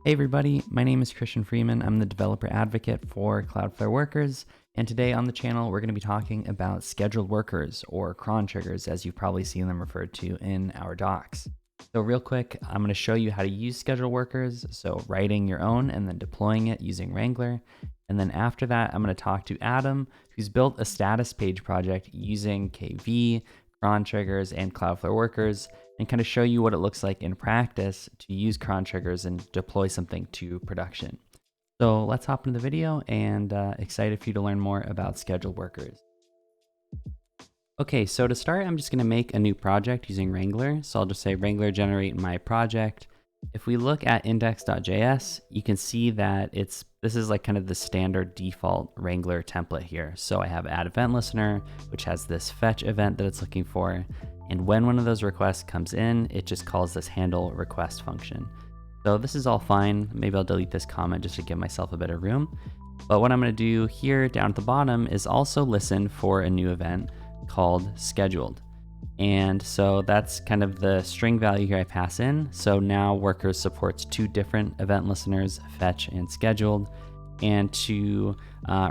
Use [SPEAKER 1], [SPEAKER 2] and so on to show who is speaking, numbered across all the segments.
[SPEAKER 1] Hey everybody, my name is Christian Freeman. I'm the developer advocate for Cloudflare Workers, and today on the channel we're going to be talking about scheduled workers, or cron triggers as you've probably seen them referred to in our docs. So real quick, I'm going to show you how to use scheduled workers, so writing your own and then deploying it using Wrangler. And then after that, I'm going to talk to Adam, who's built a status page project using KV, cron triggers, and Cloudflare Workers, and kind of show you what it looks like in practice to use cron triggers and deploy something to production. So let's hop into the video, and excited for you to learn more about scheduled workers. Okay, so to start, I'm just going to make a new project using Wrangler. So I'll just say Wrangler generate my project. If we look at index.js, you can see that this is like kind of the standard default Wrangler template here. So I have add event listener, which has this fetch event that it's looking for. And when one of those requests comes in, it just calls this handle request function. So this is all fine. Maybe I'll delete this comment just to give myself a bit of room. But what I'm going to do here down at the bottom is also listen for a new event called scheduled. And so that's kind of the string value here I pass in. So now Workers supports two different event listeners, fetch and scheduled. And to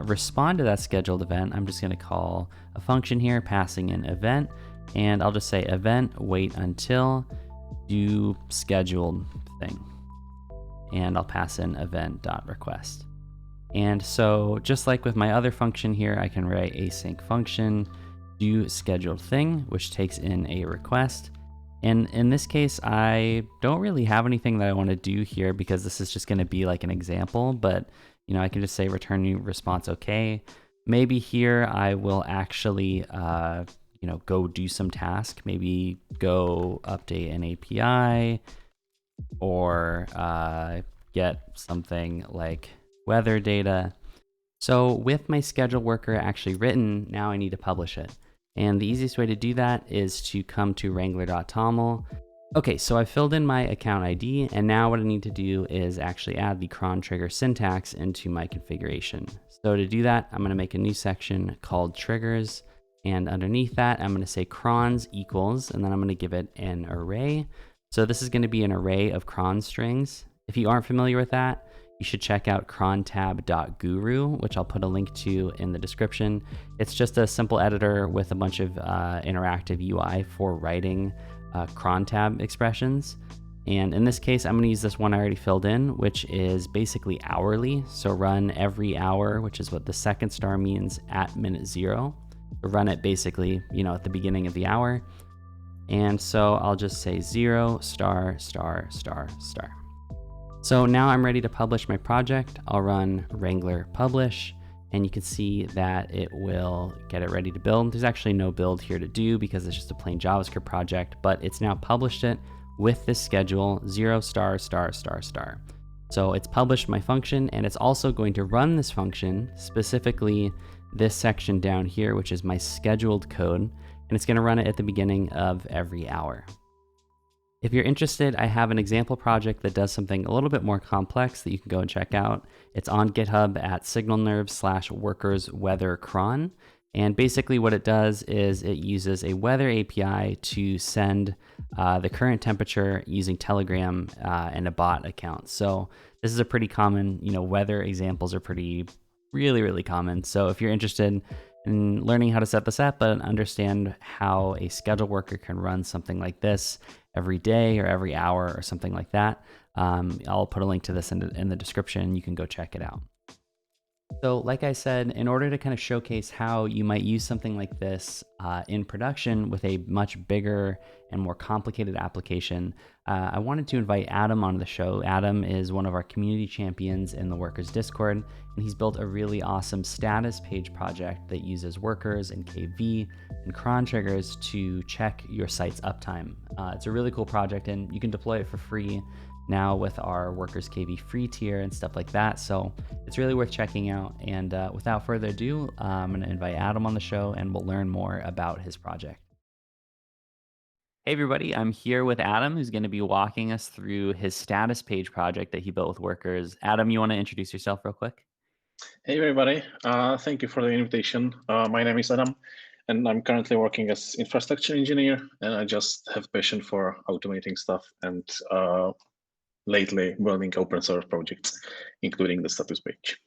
[SPEAKER 1] respond to that scheduled event, I'm just going to call a function here, passing in event. And I'll just say event wait until do scheduled thing. And I'll pass in event.request. And so just like with my other function here, I can write async function do scheduled thing, which takes in a request. And in this case, I don't really have anything that I want to do here because this is just going to be like an example, but I can just say return new response okay. Maybe here I will actually go do some task, maybe go update an API or get something like weather data. So with my schedule worker actually written, now I need to publish it. And the easiest way to do that is to come to wrangler.toml. Okay, so I filled in my account ID, and now what I need to do is actually add the cron trigger syntax into my configuration. So to do that, I'm going to make a new section called triggers, and underneath that, I'm going to say crons equals, and then I'm going to give it an array. So this is going to be an array of cron strings. If you aren't familiar with that, you should check out crontab.guru, which I'll put a link to in the description. It's just a simple editor with a bunch of interactive UI for writing crontab expressions. And in this case, I'm going to use this one I already filled in, which is basically hourly. So run every hour, which is what the second star means at minute 0. So run it basically, at the beginning of the hour. And so I'll just say 0 star star star star. So now I'm ready to publish my project. I'll run Wrangler publish, and you can see that it will get it ready to build. There's actually no build here to do because it's just a plain JavaScript project, but it's now published it with this schedule 0 star star star star. So it's published my function, and it's also going to run this function, specifically this section down here, which is my scheduled code, and it's going to run it at the beginning of every hour. If you're interested, I have an example project that does something a little bit more complex that you can go and check out. It's on GitHub at signalnerve/workersweathercron. And basically what it does is it uses a weather API to send the current temperature using Telegram and a bot account. So this is a pretty common, weather examples are really, really common. So if you're interested in learning how to set this up and understand how a schedule worker can run something like this every day or every hour or something like that, I'll put a link to this in the description. You can go check it out. So like I said, in order to kind of showcase how you might use something like this in production with a much bigger and more complicated application, I wanted to invite Adam onto the show. Adam is one of our community champions in the Workers Discord, and he's built a really awesome status page project that uses Workers and KV and cron triggers to check your site's uptime. It's a really cool project, and you can deploy it for free now with our Workers KV free tier and stuff like that. So it's really worth checking out. And without further ado, I'm going to invite Adam on the show, and we'll learn more about his project. Hey everybody, I'm here with Adam, who's going to be walking us through his status page project that he built with Workers. Adam, you want to introduce yourself real quick?
[SPEAKER 2] Hey everybody, thank you for the invitation. My name is Adam, and I'm currently working as infrastructure engineer, and I just have passion for automating stuff and lately building open source projects, including the status page.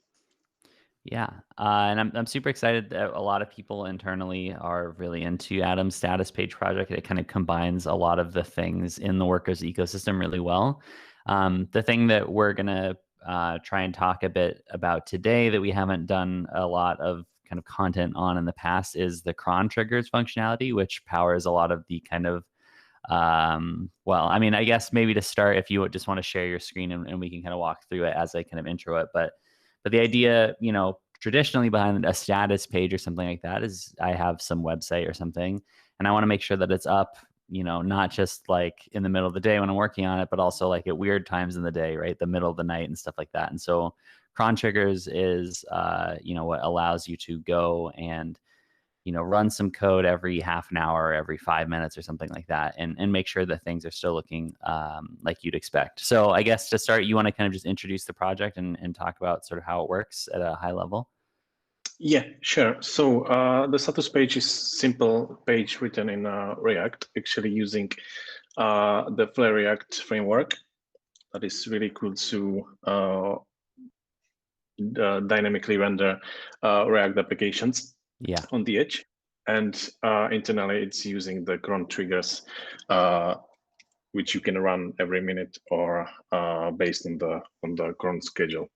[SPEAKER 1] Yeah, and I'm super excited that a lot of people internally are really into Adam's status page project. It kind of combines a lot of the things in the Workers ecosystem really well. The thing that we're gonna try and talk a bit about today that we haven't done a lot of kind of content on in the past is the cron triggers functionality, which powers a lot of the kind of well, I mean, I guess maybe to start, if you would just want to share your screen and we can kind of walk through it as I kind of intro it, but the idea, traditionally behind a status page or something like that is I have some website or something, and I want to make sure that it's up, not just like in the middle of the day when I'm working on it, but also like at weird times in the day, right? The middle of the night and stuff like that. And so cron triggers is, what allows you to go and, run some code every half an hour, every 5 minutes or something like that, and make sure that things are still looking like you'd expect. So I guess to start, you want to kind of just introduce the project and talk about sort of how it works at a high level?
[SPEAKER 2] Yeah, sure. So the status page is simple page written in React, actually using the Flare React framework. That is really cool to dynamically render React applications on the edge. And internally, it's using the Cron Triggers, which you can run every minute or based on the cron schedule.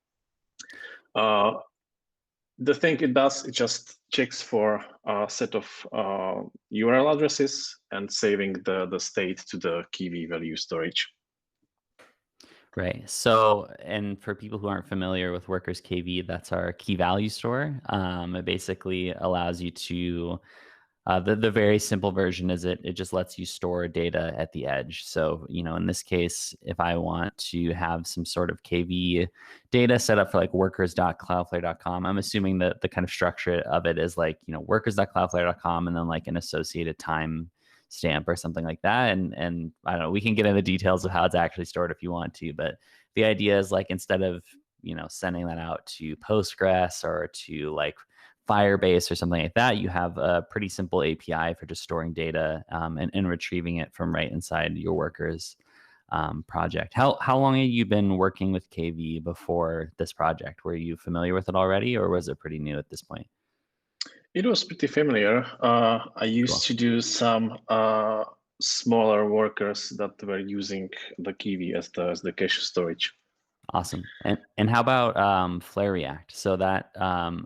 [SPEAKER 2] The thing it does, it just checks for a set of URL addresses and saving the state to the key value storage.
[SPEAKER 1] Right. So, and for people who aren't familiar with Workers KV, that's our key value store. It basically allows you to, the very simple version is it just lets you store data at the edge. So, in this case, if I want to have some sort of KV data set up for like workers.cloudflare.com, I'm assuming that the kind of structure of it is like, workers.cloudflare.com and then like an associated time stamp or something like that. And I don't know, we can get into the details of how it's actually stored if you want to, but the idea is like instead of, sending that out to Postgres or to like Firebase or something like that, you have a pretty simple API for just storing data and retrieving it from right inside your Workers project. How long have you been working with KV before this project? Were you familiar with it already, or was it pretty new at this point?
[SPEAKER 2] It was pretty familiar. I used to do some smaller workers that were using the Kiwi as the cache storage.
[SPEAKER 1] Awesome. And how about Flare React? So that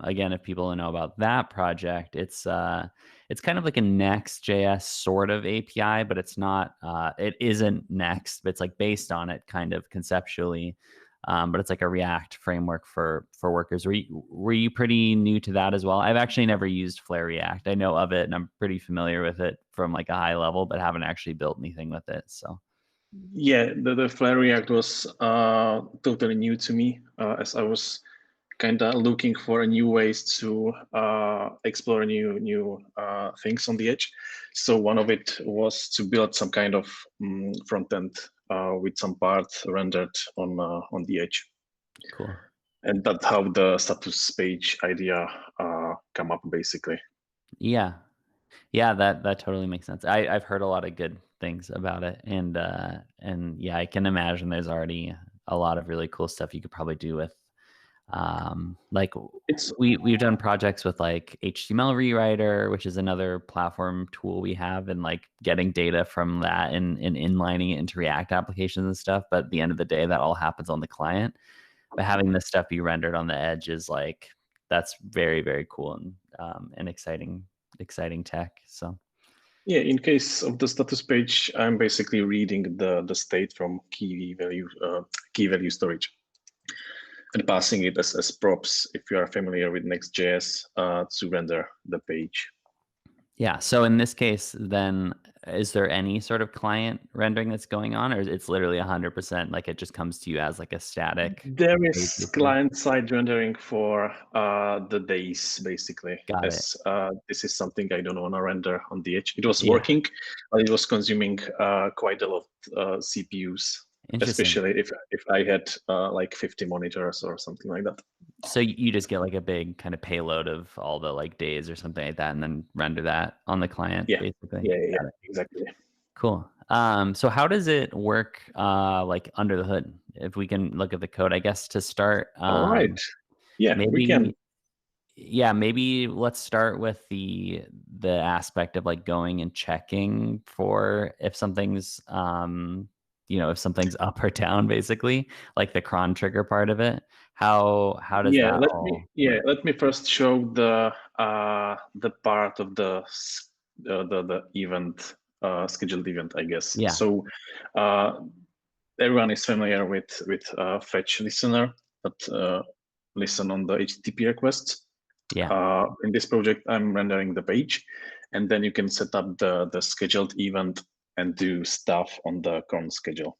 [SPEAKER 1] again, if people know about that project, it's kind of like a Next.js sort of API, but it's not. It isn't Next, but it's like based on it, kind of conceptually. But it's like a React framework for workers. Were you pretty new to that as well? I've actually never used Flare React. I know of it, and I'm pretty familiar with it from like a high level, but haven't actually built anything with it. So.
[SPEAKER 2] Yeah, the Flare React was totally new to me as I was kind of looking for new ways to explore new things on the edge. So one of it was to build some kind of front end with some parts rendered on the edge.
[SPEAKER 1] Cool.
[SPEAKER 2] And that's how the status page idea come up, basically.
[SPEAKER 1] Yeah. Yeah, that totally makes sense. I've heard a lot of good things about it, and yeah, I can imagine there's already a lot of really cool stuff you could probably do with, like
[SPEAKER 2] It's
[SPEAKER 1] we've done projects with like HTML rewriter, which is another platform tool we have, and like getting data from that and inlining it into React applications and stuff. But at the end of the day, that all happens on the client. But having this stuff be rendered on the edge is like that's very, very cool and exciting tech. So.
[SPEAKER 2] yeah. In case of the status page, I'm basically reading the state from key value storage and passing it as props. If you are familiar with Next.js, to render the page.
[SPEAKER 1] Yeah. So in this case, then is there any sort of client rendering that's going on, or it's literally 100% like it just comes to you as like a static?
[SPEAKER 2] There
[SPEAKER 1] page,
[SPEAKER 2] is
[SPEAKER 1] basically?
[SPEAKER 2] client-side rendering for the days, basically,
[SPEAKER 1] Got it.
[SPEAKER 2] as this is something I don't want to render on the edge. It was
[SPEAKER 1] Yeah.
[SPEAKER 2] working, but it was consuming quite a lot of CPUs,
[SPEAKER 1] Interesting.
[SPEAKER 2] especially if I had like 50 monitors or something like that.
[SPEAKER 1] So you just get like a big kind of payload of all the like days or something like that, and then render that on the client,
[SPEAKER 2] Yeah,
[SPEAKER 1] basically.
[SPEAKER 2] yeah,
[SPEAKER 1] Got it.
[SPEAKER 2] exactly.
[SPEAKER 1] Cool. So how does it work like under the hood? if we can look at the code, I guess to start,
[SPEAKER 2] All right. Yeah, we can.
[SPEAKER 1] maybe yeah, maybe let's start with the aspect of like going and checking for if something's if something's up or down, basically, like the cron trigger part of it. How does
[SPEAKER 2] Yeah,
[SPEAKER 1] that all work?
[SPEAKER 2] let me first show the part of the event scheduled event, I guess.
[SPEAKER 1] Yeah,
[SPEAKER 2] So everyone is familiar with fetch listener that listen on the HTTP requests.
[SPEAKER 1] yeah.
[SPEAKER 2] In this project, I'm rendering the page, and then you can set up the scheduled event and do stuff on the cron schedule.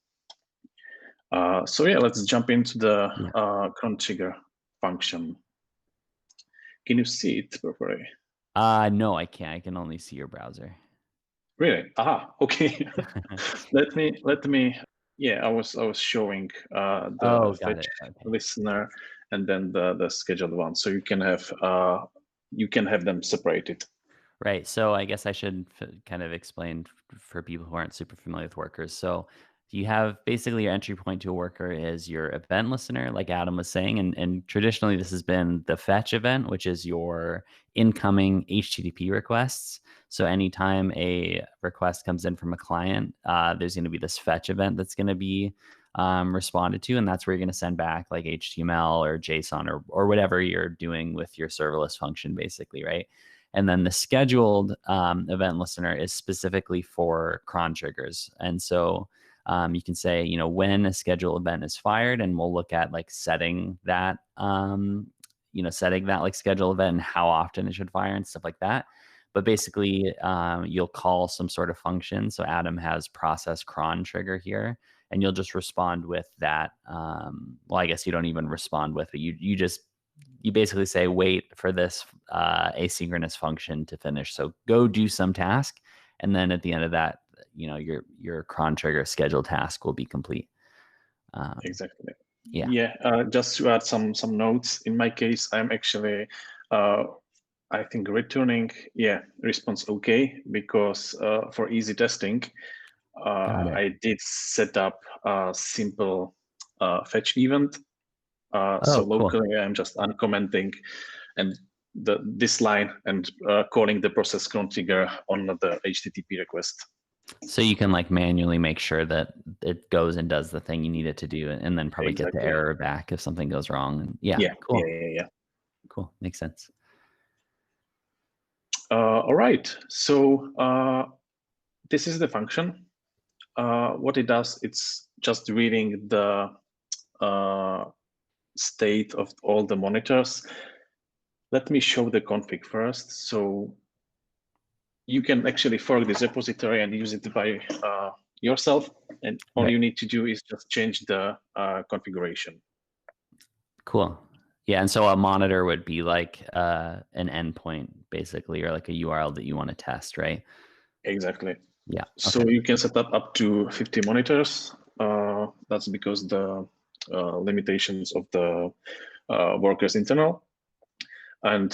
[SPEAKER 2] So yeah, let's jump into the
[SPEAKER 1] Yeah.
[SPEAKER 2] cron trigger function. Can you see it properly?
[SPEAKER 1] No, I can't. I can only see your browser.
[SPEAKER 2] Really? Aha, okay. let me. Yeah, I was showing the
[SPEAKER 1] Oh, got
[SPEAKER 2] fetch
[SPEAKER 1] it. Okay.
[SPEAKER 2] listener and then the scheduled one, so you can have them separated.
[SPEAKER 1] Right. So I guess I should kind of explain for people who aren't super familiar with workers. So you have basically your entry point to a worker is your event listener, like Adam was saying, and traditionally this has been the fetch event, which is your incoming HTTP requests. So anytime a request comes in from a client, there's going to be this fetch event that's going to be responded to, and that's where you're going to send back like HTML or JSON or whatever you're doing with your serverless function, basically, right? And then the scheduled event listener is specifically for cron triggers. And so you can say, when a scheduled event is fired, and we'll look at like setting that, setting that like schedule event and how often it should fire and stuff like that. But basically, you'll call some sort of function. So Adam has process cron trigger here, and you'll just respond with that. Well, I guess you don't even respond with it. You basically say, wait for this asynchronous function to finish. So go do some task, and then at the end of that, your cron trigger schedule task will be complete.
[SPEAKER 2] Exactly.
[SPEAKER 1] Yeah,
[SPEAKER 2] Yeah, just to add some notes. In my case, I'm actually I think returning response okay, because for easy testing,
[SPEAKER 1] got it.
[SPEAKER 2] I did set up a simple fetch event. So
[SPEAKER 1] Oh, cool.
[SPEAKER 2] locally, I'm just uncommenting and this line and calling the process cron trigger on the HTTP request.
[SPEAKER 1] So you can like manually make sure that it goes and does the thing you need it to do, and then probably get the
[SPEAKER 2] Exactly.
[SPEAKER 1] error back if something goes wrong. And yeah,
[SPEAKER 2] Yeah,
[SPEAKER 1] cool,
[SPEAKER 2] yeah.
[SPEAKER 1] cool, makes sense.
[SPEAKER 2] All right. So this is the function. What it does, it's just reading the state of all the monitors. Let me show the config first. So you can actually fork this repository and use it by yourself. And all
[SPEAKER 1] Right.
[SPEAKER 2] you need to do is just change the configuration.
[SPEAKER 1] Cool. Yeah, and so a monitor would be like an endpoint, basically, or like a URL that you want to test, right?
[SPEAKER 2] Exactly.
[SPEAKER 1] Yeah.
[SPEAKER 2] So
[SPEAKER 1] Okay.
[SPEAKER 2] you can set up to 50 monitors. That's because the limitations of the workers internal. And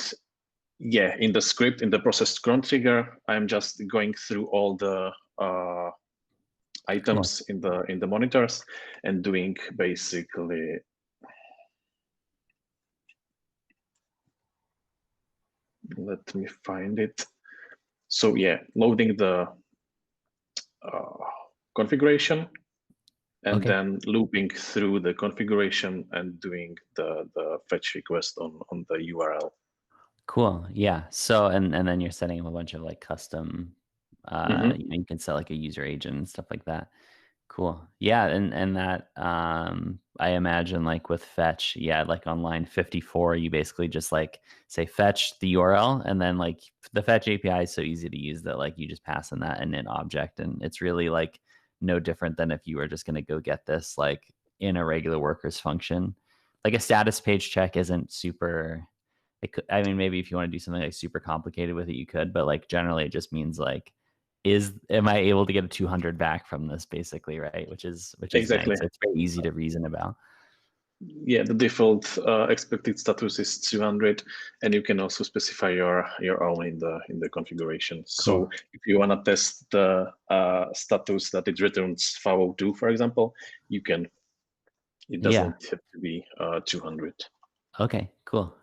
[SPEAKER 2] yeah, in the script, in the process cron trigger, I'm just going through all the
[SPEAKER 1] Cool.
[SPEAKER 2] items in the monitors and doing basically. Let me find it. So yeah, loading the configuration and
[SPEAKER 1] Okay.
[SPEAKER 2] then looping through the configuration and doing the fetch request on the URL.
[SPEAKER 1] Cool. Yeah. So and then you're setting up a bunch of like custom you can set like a user agent and stuff like that. Cool. Yeah, and that I imagine like with fetch, yeah, like on line 54, you basically just like say fetch the URL, and then like the fetch API is so easy to use that like you just pass in that init object, and it's really like no different than if you were just going to go get this like in a regular workers function. Like a status page check isn't super I mean, maybe if you want to do something like super complicated with it, you could, but like generally it just means like, am I able to get a 200 back from this, basically, right? Which is nice.
[SPEAKER 2] Exactly.
[SPEAKER 1] So it's very easy to reason about.
[SPEAKER 2] Yeah, the default expected status is 200, and you can also specify your own in the configuration.
[SPEAKER 1] Cool.
[SPEAKER 2] So if you want to test the status that it returns 502, for example, you can It
[SPEAKER 1] Yeah.
[SPEAKER 2] doesn't have to be 200.
[SPEAKER 1] Okay, cool.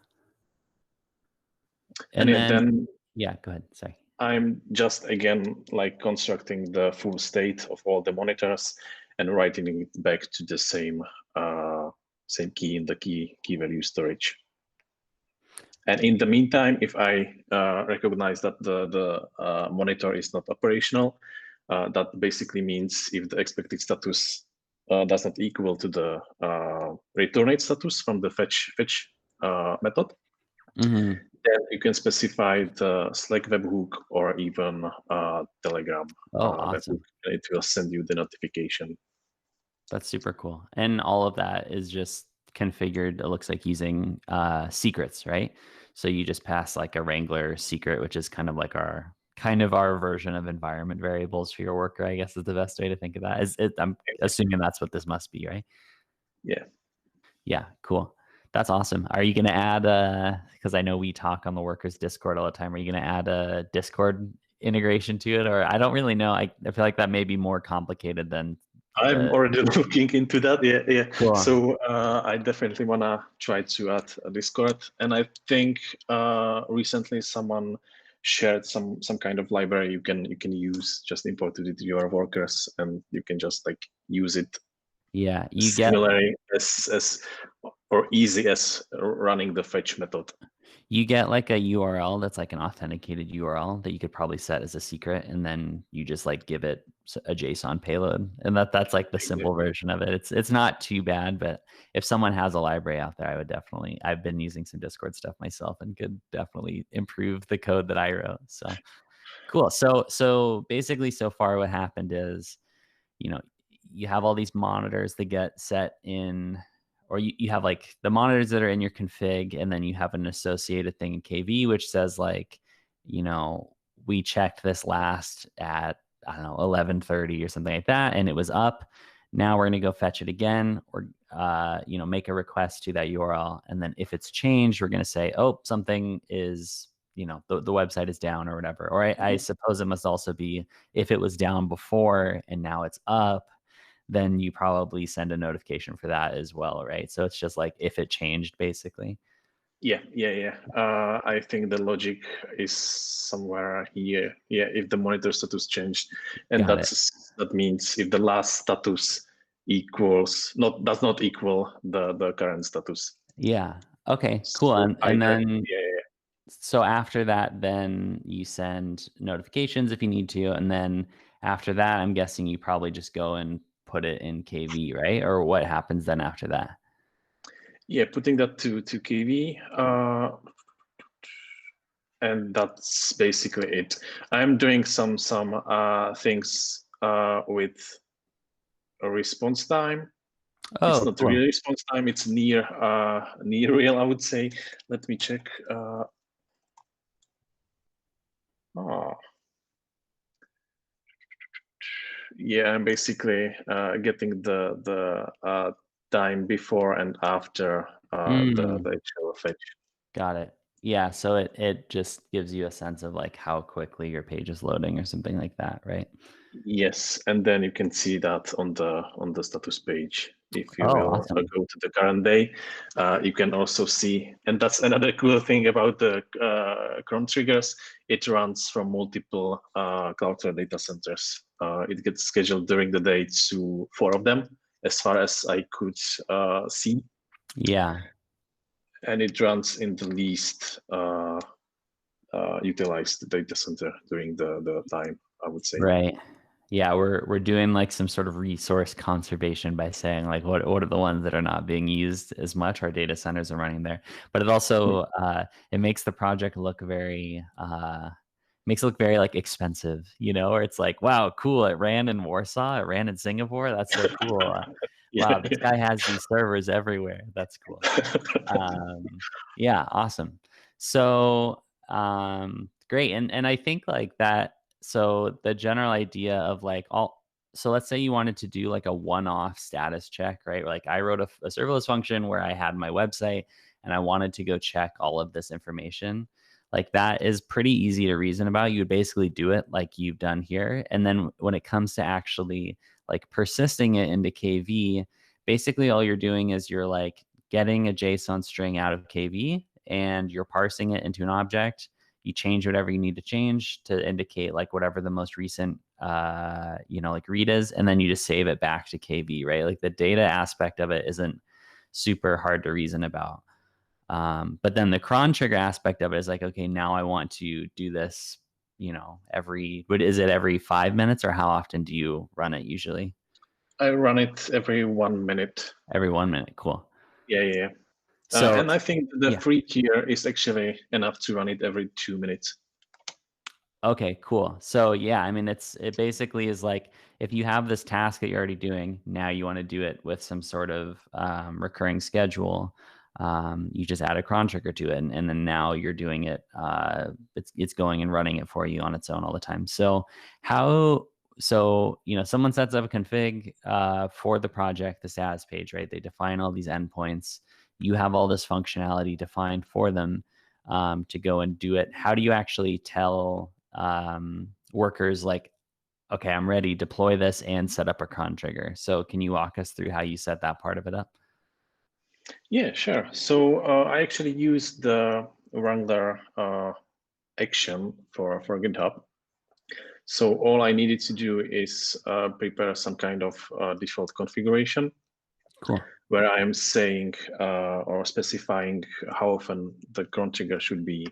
[SPEAKER 2] And
[SPEAKER 1] And then,
[SPEAKER 2] then
[SPEAKER 1] yeah, go ahead. Sorry.
[SPEAKER 2] I'm just again like constructing the full state of all the monitors and writing it back to the same key in the key value storage. And in the meantime, if I recognize that the monitor is not operational, that basically means if the expected status does not equal to the returned status from the fetch method,
[SPEAKER 1] Mm-hmm.
[SPEAKER 2] then you can specify the Slack webhook or even Telegram
[SPEAKER 1] Oh,
[SPEAKER 2] webhook,
[SPEAKER 1] awesome.
[SPEAKER 2] and it will send you the notification.
[SPEAKER 1] That's super cool. And all of that is just configured, it looks like, using secrets, right? So you just pass like a Wrangler secret, which is kind of like our version of environment variables for your worker, I guess is the best way to think of that. I'm assuming that's what this must be, right?
[SPEAKER 2] Yeah.
[SPEAKER 1] Yeah, cool. That's awesome. Are you going to add because I know we talk on the workers Discord all the time. Are you going to add a Discord integration to it? Or I don't really know. I feel like that may be more complicated than
[SPEAKER 2] I'm
[SPEAKER 1] the
[SPEAKER 2] already looking into that. Yeah, yeah.
[SPEAKER 1] cool.
[SPEAKER 2] So I definitely wanna try to add a Discord, and I think recently someone shared some kind of library you can use, just import it into your workers, and you can just like use it
[SPEAKER 1] Yeah,
[SPEAKER 2] similarly as or easy as running the fetch method.
[SPEAKER 1] you get like a URL that's like an authenticated URL that you could probably set as a secret, and then you just like give it a JSON payload, and that's like the simple
[SPEAKER 2] Exactly.
[SPEAKER 1] version of it. It's not too bad, but if someone has a library out there, I've been using some Discord stuff myself and could definitely improve the code that I wrote. So cool. So basically, so far what happened is, you know, you have all these monitors that get set in, or you have like the monitors that are in your config, and then you have an associated thing in KV, which says like, we checked this last at, I don't know, 11:30 or something like that, and it was up. Now we're going to go fetch it again, or, make a request to that URL. And then if it's changed, we're going to say, oh, something is, the website is down or whatever. Or I suppose it must also be if it was down before and now it's up, then you probably send a notification for that as well, right? So it's just like if it changed, basically.
[SPEAKER 2] Yeah. I think the logic is somewhere here. Yeah, if the monitor status changed, and
[SPEAKER 1] Got it.
[SPEAKER 2] that means if the last status does not equal the current status.
[SPEAKER 1] Yeah. Okay, cool.
[SPEAKER 2] So
[SPEAKER 1] And
[SPEAKER 2] either
[SPEAKER 1] then
[SPEAKER 2] yeah.
[SPEAKER 1] so after that, then you send notifications if you need to. And then after that, I'm guessing you probably just go and put it in KV, right? Or what happens then after that?
[SPEAKER 2] Yeah, putting that to KV, and that's basically it. I'm doing some things with a response time. It's
[SPEAKER 1] Oh,
[SPEAKER 2] not
[SPEAKER 1] cool.
[SPEAKER 2] really response time. It's near real, I would say. Let me check. Oh, yeah, I'm basically getting the time before and after the
[SPEAKER 1] Mm.
[SPEAKER 2] actual fetch.
[SPEAKER 1] Got it. Yeah, so it just gives you a sense of like how quickly your page is loading or something like that, right?
[SPEAKER 2] Yes, and then you can see that on the status page. If you
[SPEAKER 1] Oh,
[SPEAKER 2] will
[SPEAKER 1] awesome.
[SPEAKER 2] go to the current day, you can also see, and that's another cool thing about the Cron Triggers. It runs from multiple Cloudflare data centers. It gets scheduled during the day to 4 of them, as far as I could see,
[SPEAKER 1] Yeah,
[SPEAKER 2] and it runs in the least utilized data center during the time, I would say.
[SPEAKER 1] right. Yeah, we're doing like some sort of resource conservation by saying like what are the ones that are not being used as much? Our data centers are running there, but it also it makes the project look very like expensive, or it's like, wow, cool, it ran in Warsaw, it ran in Singapore, that's so cool.
[SPEAKER 2] Yeah.
[SPEAKER 1] Wow, this guy has these servers everywhere. That's cool. Yeah, awesome. So, great. And I think like that, so the general idea of like so let's say you wanted to do like a one-off status check, right? Like I wrote a serverless function where I had my website and I wanted to go check all of this information. Like that is pretty easy to reason about. You would basically do it like you've done here. And then when it comes to actually like persisting it into KV, basically all you're doing is you're like getting a JSON string out of KV and you're parsing it into an object. You change whatever you need to change to indicate like whatever the most recent like read is, and then you just save it back to KV, right? Like the data aspect of it isn't super hard to reason about. But then the cron trigger aspect of it is like, okay, now I want to do this, is it every 5 minutes, or how often do you run it usually?
[SPEAKER 2] I run it every 1 minute.
[SPEAKER 1] Every 1 minute. Cool.
[SPEAKER 2] Yeah.
[SPEAKER 1] So
[SPEAKER 2] and I think the
[SPEAKER 1] yeah.
[SPEAKER 2] free tier is actually enough to run it every 2 minutes.
[SPEAKER 1] Okay, cool. So yeah, I mean, it basically is like if you have this task that you're already doing, now you want to do it with some sort of recurring schedule. You just add a cron trigger to it, and then now you're doing it. It's going and running it for you on its own all the time. So someone sets up a config for the project, the status page, right? They define all these endpoints. You have all this functionality defined for them to go and do it. How do you actually tell workers like, okay, I'm ready, deploy this and set up a cron trigger? So can you walk us through how you set that part of it up?
[SPEAKER 2] Yeah, sure. So I actually used the Wrangler action for GitHub. So all I needed to do is prepare some kind of default configuration.
[SPEAKER 1] Cool.
[SPEAKER 2] Where I'm saying or specifying how often the cron trigger should be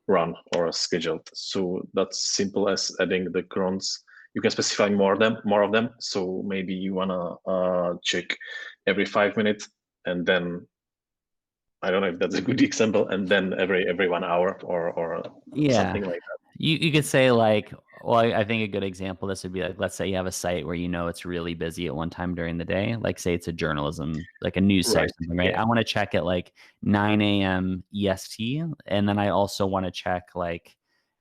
[SPEAKER 2] run or scheduled. So that's simple as adding the crons. You can specify more of them. So maybe you wanna check every 5 minutes, and then I don't know if that's a good example, and then every 1 hour or something like that.
[SPEAKER 1] You could say like, well, I think a good example of this would be like, let's say you have a site where it's really busy at one time during the day. Like say it's a journalism, like a news site or something, right?
[SPEAKER 2] Yeah.
[SPEAKER 1] I want to check at like 9 a.m. EST. And then I also want to check like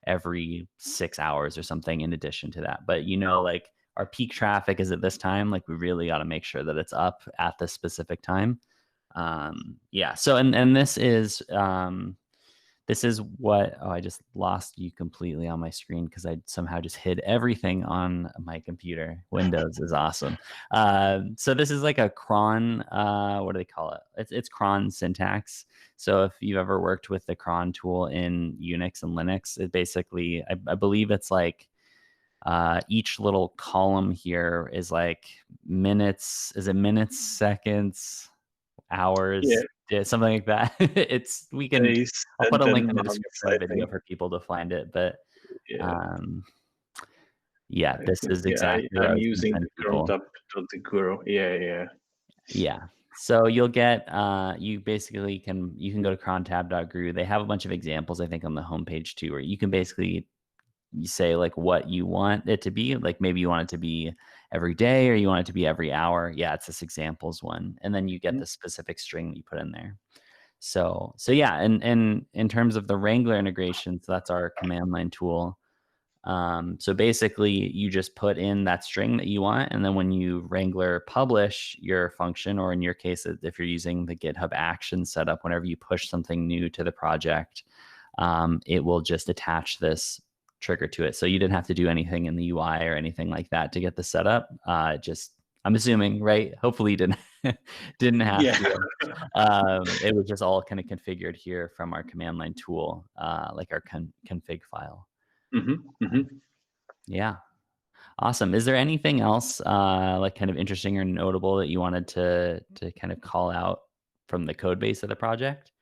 [SPEAKER 1] every 6 hours or something in addition to that. But like our peak traffic is at this time, like we really got to make sure that it's up at this specific time. So and this is what I just lost you completely on my screen because I somehow just hid everything on my computer. Windows is awesome. So this is like a cron, what do they call it? It's cron syntax. So if you've ever worked with the cron tool in Unix and Linux, it basically, I believe it's like each little column here is like minutes. Is it minutes, seconds, hours? Yeah, something like that. I'll put a link in the description of the video for people to find it. But this is exactly what
[SPEAKER 2] I'm using the cron.guru.
[SPEAKER 1] Yeah. So you'll get you can go to crontab.guru. They have a bunch of examples, I think, on the homepage too, where you can basically say like what you want it to be. Like maybe you want it to be every day or you want it to be every hour. Yeah, it's this examples one. And then you get the specific string that you put in there. So yeah, and in terms of the Wrangler integration, so that's our command line tool. So basically you just put in that string that you want, and then when you Wrangler publish your function, or in your case, if you're using the GitHub action setup, whenever you push something new to the project, it will just attach this trigger to it. So you didn't have to do anything in the UI or anything like that to get the setup. I'm assuming, right? Hopefully you didn't have to. It was just all kind of configured here from our command line tool, like our config file. Yeah. Awesome. Is there anything else like kind of interesting or notable that you wanted to kind of call out from the code base of the project?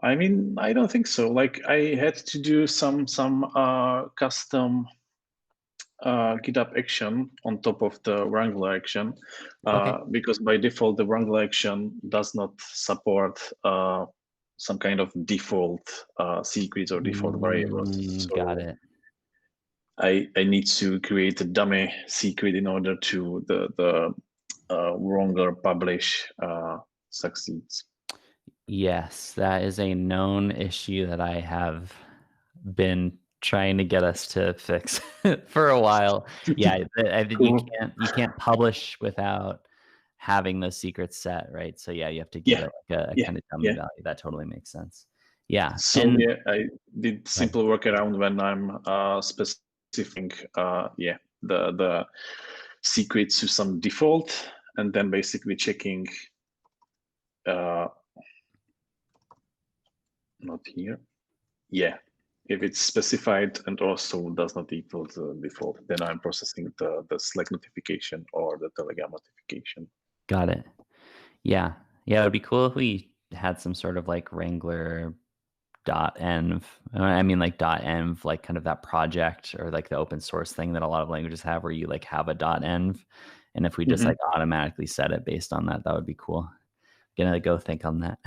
[SPEAKER 2] I mean, I don't think so. Like I had to do some custom GitHub action on top of the Wrangler action, because by default the Wrangler action does not support some kind of default secrets or default variables. So
[SPEAKER 1] got it.
[SPEAKER 2] I need to create a dummy secret in order to the Wrangler publish succeeds.
[SPEAKER 1] Yes, that is a known issue that I have been trying to get us to fix for a while. Yeah,
[SPEAKER 2] Cool.
[SPEAKER 1] you can't publish without having those secrets set, right? So yeah, you have to give it like a kind of dummy value. That totally makes sense. Yeah.
[SPEAKER 2] So I did simple workaround when I'm specifying the secret to some default, and then basically checking not here. Yeah, if it's specified and also does not equal the default, then I'm processing the Slack notification or the Telegram notification.
[SPEAKER 1] Got it. Yeah. Yeah, it would be cool if we had some sort of like Wrangler .env. I mean like .env, like kind of that project or like the open source thing that a lot of languages have where you like have a .env. And if we just like automatically set it based on that, that would be cool. Gonna go think on that.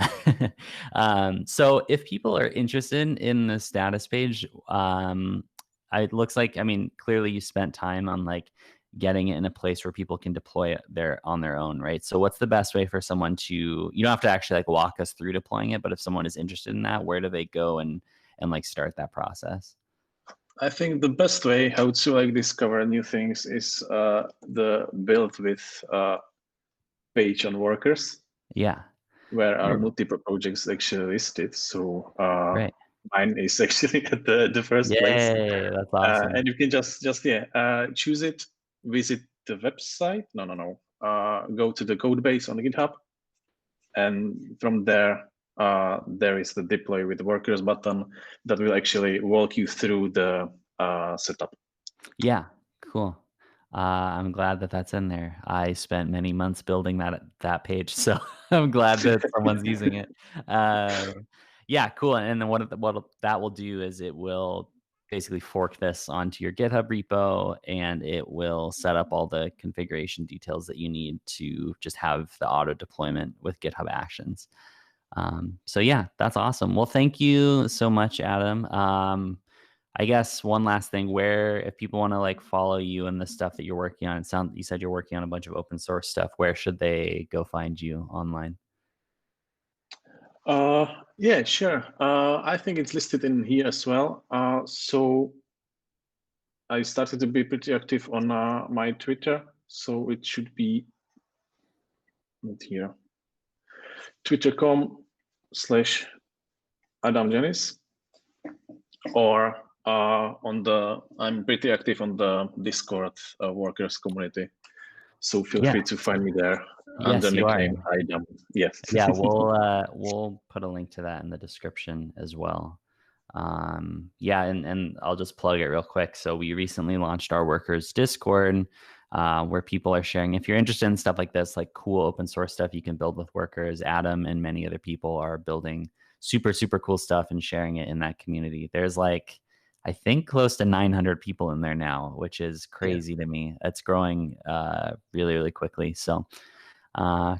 [SPEAKER 1] So if people are interested in the status page, it looks like, I mean, clearly you spent time on like getting it in a place where people can deploy it on their own, right? So what's the best way for someone to, you don't have to actually like walk us through deploying it, but if someone is interested in that, where do they go and like start that process?
[SPEAKER 2] I think the best way how to like discover new things is the build with page on Workers.
[SPEAKER 1] Yeah.
[SPEAKER 2] Where are multiple projects actually listed. So
[SPEAKER 1] Right.
[SPEAKER 2] mine is actually at the first place.
[SPEAKER 1] Yay, that's awesome.
[SPEAKER 2] And you can just choose it, visit the website. No. Go to the code base on GitHub, and from there there is the deploy with Workers button that will actually walk you through the setup.
[SPEAKER 1] Yeah, cool. I'm glad that that's in there. I spent many months building that page, so I'm glad that someone's using it. Yeah, cool. And then what that will do is it will basically fork this onto your GitHub repo, and it will set up all the configuration details that you need to just have the auto deployment with GitHub Actions. So yeah, that's awesome. Well, thank you so much, Adam. I guess one last thing, where if people want to like follow you and the stuff that you're working on, you said you're working on a bunch of open source stuff. Where should they go find you online?
[SPEAKER 2] Yeah, sure. I think it's listed in here as well. So I started to be pretty active on my Twitter, so it should be not here. Twitter.com/Adam Janis, or I'm pretty active on the Discord Workers community, so feel free to find me there under
[SPEAKER 1] Yes, you are.
[SPEAKER 2] nickname Adam. Yes.
[SPEAKER 1] Yeah, we'll put a link to that in the description as well. Yeah, and I'll just plug it real quick. So we recently launched our Workers Discord, where people are sharing. If you're interested in stuff like this, like cool open source stuff you can build with Workers, Adam and many other people are building super, super cool stuff and sharing it in that community. There's like, I think close to 900 people in there now, which is crazy to me. It's growing really, really quickly. So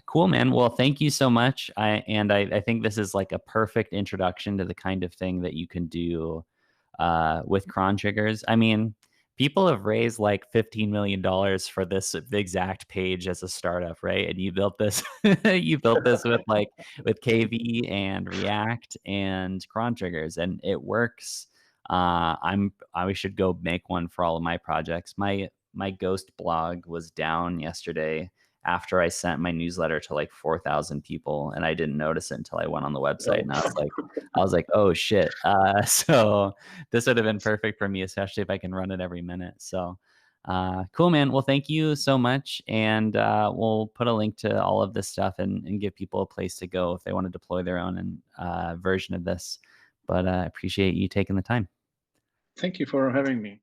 [SPEAKER 1] cool, man. Well, thank you so much. I think this is like a perfect introduction to the kind of thing that you can do with Cron Triggers. I mean, people have raised like $15 million for this exact page as a startup, right? And you built this, you built this with KV and React and Cron Triggers, and it works. I should go make one for all of my projects. My Ghost blog was down yesterday after I sent my newsletter to like 4,000 people, and I didn't notice it until I went on the website, and I was like, oh shit. So this would have been perfect for me, especially if I can run it every minute. So cool, man. Well, thank you so much. And we'll put a link to all of this stuff and give people a place to go if they want to deploy their own version of this. But I appreciate you taking the time.
[SPEAKER 2] Thank you for having me.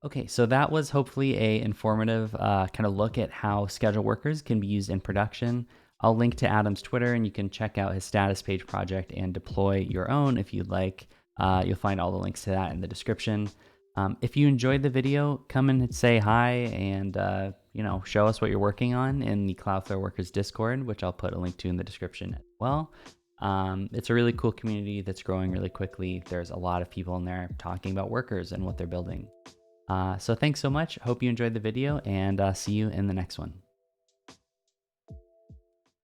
[SPEAKER 1] Okay, so that was hopefully a informative kind of look at how schedule workers can be used in production. I'll link to Adam's Twitter, and you can check out his status page project and deploy your own if you'd like. You'll find all the links to that in the description. If you enjoyed the video, come and say hi and show us what you're working on in the Cloudflare Workers Discord, which I'll put a link to in the description as well. It's a really cool community that's growing really quickly. There's a lot of people in there talking about workers and what they're building. So thanks so much. Hope you enjoyed the video, and see you in the next one.